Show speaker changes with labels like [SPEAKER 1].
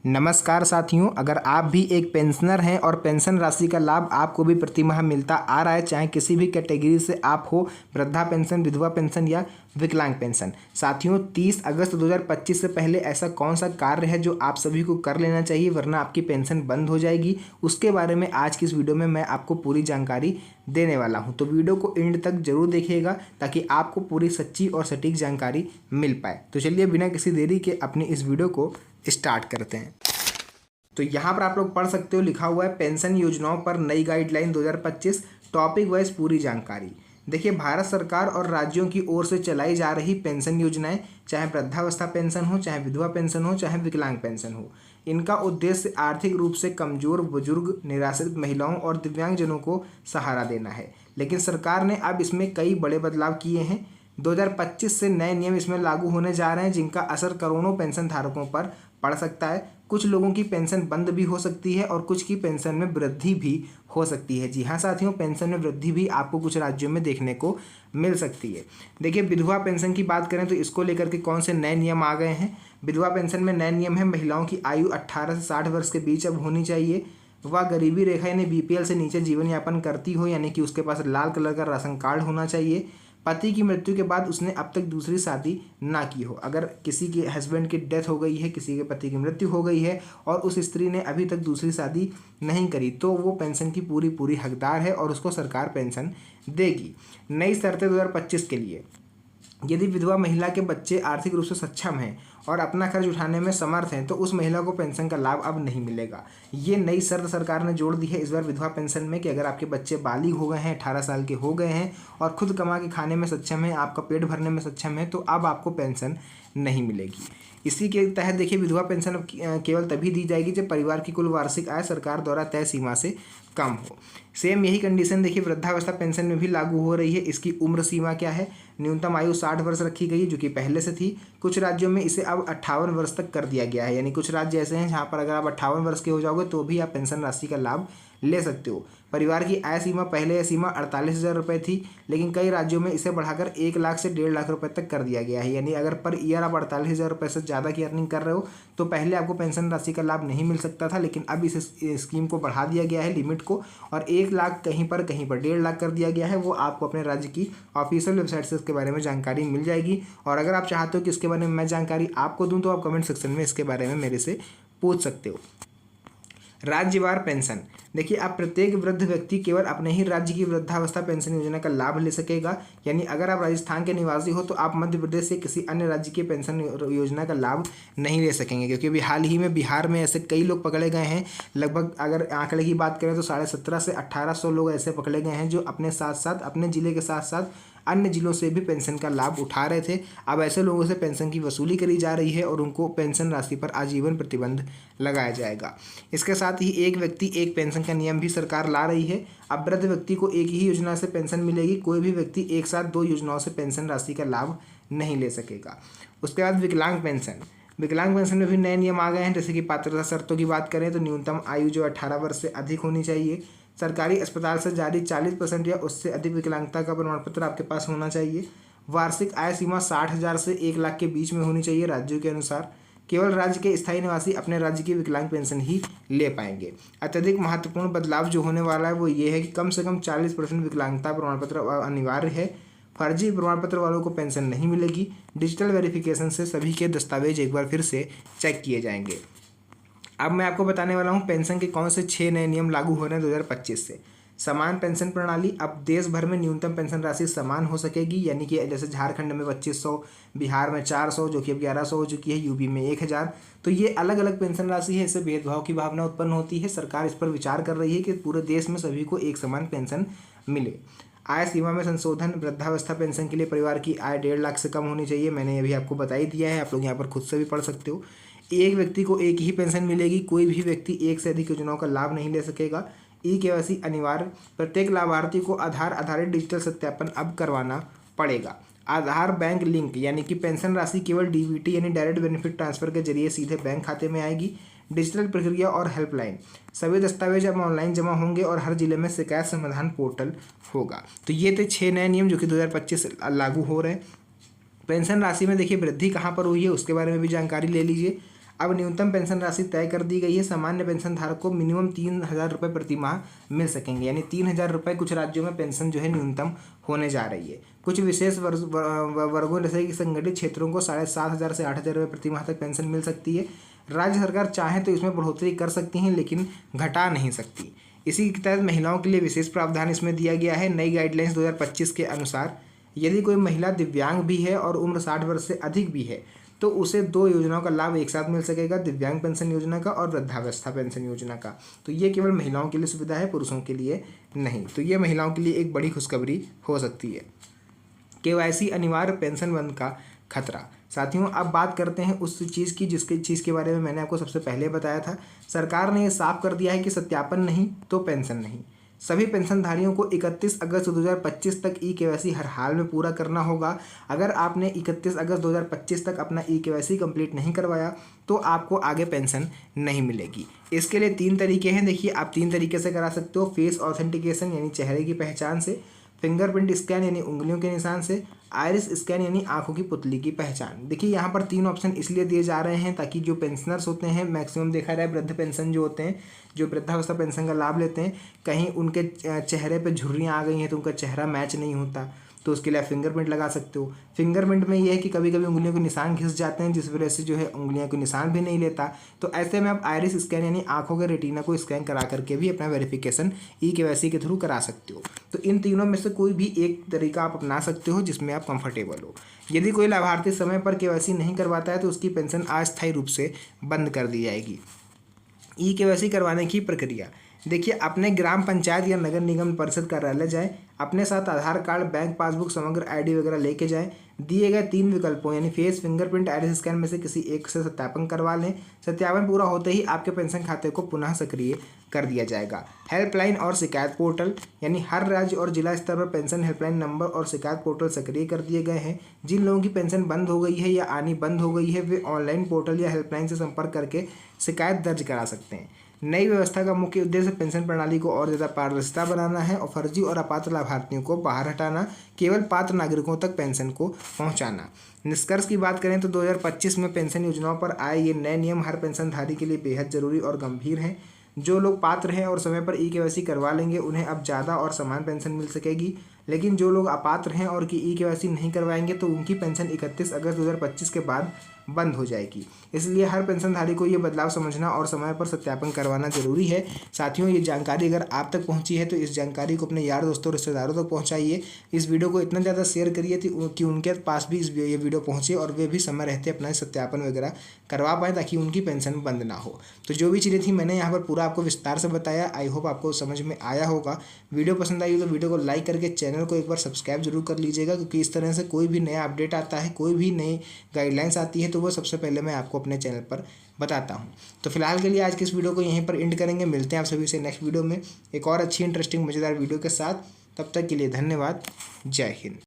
[SPEAKER 1] नमस्कार साथियों, अगर आप भी एक पेंशनर हैं और पेंशन राशि का लाभ आपको भी प्रतिमाह मिलता आ रहा है, चाहे किसी भी कैटेगरी से आप हो, वृद्धा पेंशन, विधवा पेंशन या विकलांग पेंशन। साथियों, 30 अगस्त 2025 से पहले ऐसा कौन सा कार्य है जो आप सभी को कर लेना चाहिए, वरना आपकी पेंशन बंद हो जाएगी। उसके बारे में आज की इस वीडियो में मैं आपको पूरी जानकारी देने वाला हूं, तो वीडियो को एंड तक जरूर देखिएगा ताकि आपको पूरी सच्ची और सटीक जानकारी मिल पाए। तो चलिए बिना किसी देरी के अपनी इस वीडियो को स्टार्ट करते हैं। तो यहाँ पर आप लोग पढ़ सकते हो, लिखा हुआ है पेंशन योजनाओं पर नई गाइडलाइन 2025, टॉपिक वाइज पूरी जानकारी। देखिए, भारत सरकार और राज्यों की ओर से चलाई जा रही पेंशन योजनाएं, चाहे वृद्धावस्था पेंशन हो, चाहे विधवा पेंशन हो, चाहे विकलांग पेंशन हो, इनका उद्देश्य आर्थिक रूप से कमजोर, बुजुर्ग, निराश्रित महिलाओं और दिव्यांगजनों को सहारा देना है। लेकिन सरकार ने अब इसमें कई बड़े बदलाव किए हैं। 2025 से नए नियम इसमें लागू होने जा रहे हैं, जिनका असर करोड़ों पेंशन धारकों पर पड़ सकता है। कुछ लोगों की पेंशन बंद भी हो सकती है और कुछ की पेंशन में वृद्धि भी हो सकती है। जी हाँ साथियों, पेंशन में वृद्धि भी आपको कुछ राज्यों में देखने को मिल सकती है। देखिए, विधवा पेंशन की बात करें तो इसको लेकर के कौन से नए नियम आ गए हैं। विधवा पेंशन में नए नियम है, महिलाओं की आयु 18 से 60 वर्ष के बीच अब होनी चाहिए। वह गरीबी रेखा यानी बीपीएल से नीचे जीवन यापन करती हो, यानी कि उसके पास लाल कलर का राशन कार्ड होना चाहिए। पति की मृत्यु के बाद उसने अब तक दूसरी शादी ना की हो। अगर किसी के हस्बैंड की डेथ हो गई है, किसी के पति की मृत्यु हो गई है और उस स्त्री ने अभी तक दूसरी शादी नहीं करी, तो वो पेंशन की पूरी हकदार है और उसको सरकार पेंशन देगी। नई शर्तें 2025 के लिए, यदि विधवा महिला के बच्चे आर्थिक रूप से सक्षम हैं और अपना खर्च उठाने में समर्थ हैं, तो उस महिला को पेंशन का लाभ अब नहीं मिलेगा। ये नई शर्त सरकार ने जोड़ दी है इस बार विधवा पेंशन में कि अगर आपके बच्चे बालिग हो गए हैं, 18 साल के हो गए हैं और खुद कमा के खाने में सक्षम है, आपका पेट भरने में सक्षम है, तो अब आपको पेंशन नहीं मिलेगी। इसी के तहत देखिए, विधवा पेंशन अब केवल तभी दी जाएगी जब परिवार की कुल वार्षिक आय सरकार द्वारा तय सीमा से कम हो। सेम यही कंडीशन देखिए वृद्धावस्था पेंशन में भी लागू हो रही है। इसकी उम्र सीमा क्या है, न्यूनतम आयु 60 वर्ष रखी गई है, जो कि पहले से थी। कुछ राज्यों में इसे अब 58 वर्ष तक कर दिया गया है, यानी कुछ राज्य ऐसे हैं जहाँ पर अगर आप 58 वर्ष के हो जाओगे तो भी आप पेंशन राशि का लाभ ले सकते हो। परिवार की आय सीमा, पहले यह सीमा 48,000 रुपये थी, लेकिन कई राज्यों में इसे बढ़ाकर 1 लाख से 1.5 लाख रुपए तक कर दिया गया है। यानी अगर पर ईयर आप 48,000 रुपये से ज़्यादा की अर्निंग कर रहे हो तो पहले आपको पेंशन राशि का लाभ नहीं मिल सकता था, लेकिन अब इस स्कीम को बढ़ा दिया गया है, लिमिट को, और 1 लाख कहीं पर 1.5 लाख कर दिया गया है। वो आपको अपने राज्य की ऑफिशियल वेबसाइट से इसके बारे में जानकारी मिल जाएगी। और अगर आप चाहते हो कि इसके बारे में मैं जानकारी आपको दूँ तो आप कमेंट सेक्शन में इसके बारे में मेरे से पूछ सकते हो। राज्यवार पेंशन, देखिए, अब प्रत्येक वृद्ध व्यक्ति केवल अपने ही राज्य की वृद्धावस्था पेंशन योजना का लाभ ले सकेगा। यानी अगर आप राजस्थान के निवासी हो तो आप मध्य प्रदेश से किसी अन्य राज्य की पेंशन योजना का लाभ नहीं ले सकेंगे, क्योंकि अभी हाल ही में बिहार में ऐसे कई लोग पकड़े गए हैं। लगभग अगर आंकड़े की बात करें तो 1750 से 1800 लोग ऐसे पकड़े गए हैं जो अपने साथ साथ, अपने ज़िले के साथ साथ अन्य जिलों से भी पेंशन का लाभ उठा रहे थे। अब ऐसे लोगों से पेंशन की वसूली करी जा रही है और उनको पेंशन राशि पर आजीवन प्रतिबंध लगाया जाएगा। इसके साथ ही एक व्यक्ति एक पेंशन का नियम भी सरकार ला रही है। अब वृद्ध व्यक्ति को एक ही योजना से पेंशन मिलेगी, कोई भी व्यक्ति एक साथ 2 योजनाओं से पेंशन राशि का लाभ नहीं ले सकेगा। उसके बाद विकलांग पेंशन, विकलांग पेंशन में भी नए नियम आ गए हैं। जैसे कि पात्रता शर्तों की बात करें तो न्यूनतम आयु जो 18 वर्ष से अधिक होनी चाहिए, सरकारी अस्पताल से जारी 40% या उससे अधिक विकलांगता का प्रमाण पत्र आपके पास होना चाहिए। वार्षिक आय सीमा 60,000 से 1 लाख के बीच में होनी चाहिए राज्यों के अनुसार। केवल राज्य के स्थायी निवासी अपने राज्य की विकलांग पेंशन ही ले पाएंगे। अत्यधिक महत्वपूर्ण बदलाव जो होने वाला है वो ये है कि कम से कम 40% विकलांगता प्रमाण पत्र अनिवार्य है। फर्जी प्रमाण पत्र वालों को पेंशन नहीं मिलेगी। डिजिटल वेरिफिकेशन से सभी के दस्तावेज एक बार फिर से चेक किए जाएंगे। अब मैं आपको बताने वाला हूँ पेंशन के कौन से 6 नए नियम लागू हो रहे हैं 2025 से। समान पेंशन प्रणाली, अब देश भर में न्यूनतम पेंशन राशि समान हो सकेगी। यानी कि जैसे झारखंड में 2500, बिहार में 400, जो कि अब 1100 हो चुकी है, यूपी में 1000। तो ये अलग अलग पेंशन राशि है, इससे भेदभाव की भावना उत्पन्न होती है। सरकार इस पर विचार कर रही है कि पूरे देश में सभी को एक समान पेंशन मिले। आय सीमा में संशोधन, वृद्धावस्था पेंशन के लिए परिवार की आय 1.5 लाख से कम होनी चाहिए। मैंने अभी आपको बता ही दिया है, आप लोग यहाँ पर खुद से भी पढ़ सकते हो। एक व्यक्ति को एक ही पेंशन मिलेगी, कोई भी व्यक्ति एक से अधिक योजनाओं का लाभ नहीं ले सकेगा। ई-केवाईसी अनिवार्य, प्रत्येक लाभार्थी को आधार आधारित डिजिटल सत्यापन अब करवाना पड़ेगा। आधार बैंक लिंक, यानी कि पेंशन राशि केवल डीबीटी यानी डायरेक्ट बेनिफिट ट्रांसफर के जरिए सीधे बैंक खाते में आएगी। डिजिटल प्रक्रिया और हेल्पलाइन, सभी दस्तावेज अब ऑनलाइन जमा होंगे और हर जिले में शिकायत समाधान पोर्टल होगा। तो ये थे 6 नए नियम जो कि 2025 से लागू हो रहे हैं। पेंशन राशि में देखिए वृद्धि कहाँ पर हुई है उसके बारे में भी जानकारी ले लीजिए। अब न्यूनतम पेंशन राशि तय कर दी गई है। सामान्य पेंशन धारक को मिनिमम 3,000 रुपये प्रति माह मिल सकेंगे, यानी 3,000 रुपये कुछ राज्यों में पेंशन जो है न्यूनतम होने जा रही है। कुछ विशेष वर्गों जैसे कि संगठित क्षेत्रों को 7,500 से 8,000 रुपये प्रति माह तक पेंशन मिल सकती है। राज्य सरकार चाहे तो इसमें बढ़ोतरी कर सकती हैं, लेकिन घटा नहीं सकती। इसी के तहत महिलाओं के लिए विशेष प्रावधान इसमें दिया गया है। नई गाइडलाइंस 2025 के अनुसार यदि कोई महिला दिव्यांग भी है और उम्र 60 वर्ष से अधिक भी है तो उसे 2 योजनाओं का लाभ एक साथ मिल सकेगा, दिव्यांग पेंशन योजना का और वृद्धावस्था पेंशन योजना का। तो ये केवल महिलाओं के लिए सुविधा है, पुरुषों के लिए नहीं। तो ये महिलाओं के लिए एक बड़ी खुशखबरी हो सकती है। KYC अनिवार्य पेंशन बंद का खतरा। साथियों, अब बात करते हैं उस चीज़ की जिसके चीज़ के बारे में मैंने आपको सबसे पहले बताया था। सरकार ने ये साफ कर दिया है कि सत्यापन नहीं तो पेंशन नहीं। सभी पेंशनधारियों को 31 अगस्त 2025 तक KYC हर हाल में पूरा करना होगा। अगर आपने 31 अगस्त 2025 तक अपना KYC कंप्लीट नहीं करवाया तो आपको आगे पेंशन नहीं मिलेगी। इसके लिए 3 तरीके हैं। देखिए, आप 3 तरीके से करा सकते हो। फेस ऑथेंटिकेशन यानी चेहरे की पहचान से, फिंगरप्रिंट स्कैन यानी उंगलियों के निशान से, आइरिस स्कैन यानी आंखों की पुतली की पहचान। देखिए, यहाँ पर 3 ऑप्शन इसलिए दिए जा रहे हैं ताकि जो पेंशनर्स होते हैं, मैक्सिमम देखा जाए वृद्ध पेंशन जो होते हैं, जो वृद्धावस्था पेंशन का लाभ लेते हैं, कहीं उनके चेहरे पे झुर्रियाँ आ गई हैं तो उनका चेहरा मैच नहीं होता, तो उसके लिए आप फिंगरप्रिंट लगा सकते हो। फिंगरप्रिंट में ये है कि कभी कभी उंगलियों के निशान घिस जाते हैं, जिस वजह से जो है उंगलियों के निशान भी नहीं लेता। तो ऐसे में आप आइरिस स्कैन यानी आंखों के रेटिना को स्कैन करा करके भी अपना वेरिफिकेशन KYC के थ्रू करा सकते हो। तो इन तीनों में से कोई भी एक तरीका आप अपना सकते हो जिसमें आप कंफर्टेबल हो। यदि कोई लाभार्थी समय पर KYC नहीं करवाता है तो उसकी पेंशन अस्थायी रूप से बंद कर दी जाएगी। KYC करवाने की प्रक्रिया देखिए, अपने ग्राम पंचायत या नगर निगम परिषद कार्यालय जाएं, अपने साथ आधार कार्ड, बैंक पासबुक, समग्र ID वगैरह लेके जाएं। दिए गए 3 विकल्पों यानी फेस, फिंगरप्रिंट, आइरिस स्कैन में से किसी एक से सत्यापन करवा लें। सत्यापन पूरा होते ही आपके पेंशन खाते को पुनः सक्रिय कर दिया जाएगा। हेल्पलाइन और शिकायत पोर्टल यानी हर राज्य और जिला स्तर पर पेंशन हेल्पलाइन नंबर और शिकायत पोर्टल सक्रिय कर दिए गए हैं। जिन लोगों की पेंशन बंद हो गई है या आनी बंद हो गई है वे ऑनलाइन पोर्टल या हेल्पलाइन से संपर्क करके शिकायत दर्ज करा सकते हैं। नई व्यवस्था का मुख्य उद्देश्य पेंशन प्रणाली को और ज़्यादा पारदर्शिता बनाना है और फर्जी और अपात्र लाभार्थियों को बाहर हटाना, केवल पात्र नागरिकों तक पेंशन को पहुंचाना। निष्कर्ष की बात करें तो 2025 में पेंशन योजनाओं पर आए ये नए नियम हर पेंशनधारी के लिए बेहद जरूरी और गंभीर हैं। जो लोग पात्र हैं और समय पर KYC करवा लेंगे उन्हें अब ज़्यादा और समान पेंशन मिल सकेगी, लेकिन जो लोग अपात्र हैं और KYC नहीं करवाएंगे तो उनकी पेंशन 31 अगस्त 2025 के बाद बंद हो जाएगी। इसलिए हर पेंशनधारी को ये बदलाव समझना और समय पर सत्यापन करवाना जरूरी है। साथियों, ये जानकारी अगर आप तक पहुंची है तो इस जानकारी को अपने यार दोस्तों रिश्तेदारों तक पहुंचाइए। इस वीडियो को इतना ज़्यादा शेयर करिए कि उनके पास भी ये वीडियो पहुंचे और वे भी समय रहते अपना सत्यापन वगैरह करवा पाएँ ताकि उनकी पेंशन बंद ना हो। तो जो भी चीज़ें थी मैंने यहाँ पर पूरा आपको विस्तार से बताया। आई होप आपको समझ में आया होगा। वीडियो पसंद आई हो तो वीडियो को लाइक करके चैनल को एक बार सब्सक्राइब जरूर कर लीजिएगा, क्योंकि इस तरह से कोई भी नया अपडेट आता है, कोई भी नई गाइडलाइंस आती है तो वो सबसे पहले मैं आपको अपने चैनल पर बताता हूँ। तो फिलहाल के लिए आज के इस वीडियो को यहीं पर एंड करेंगे। मिलते हैं आप सभी से नेक्स्ट वीडियो में एक और अच्छी इंटरेस्टिंग मज़ेदार वीडियो के साथ। तब तक के लिए धन्यवाद। जय हिंद।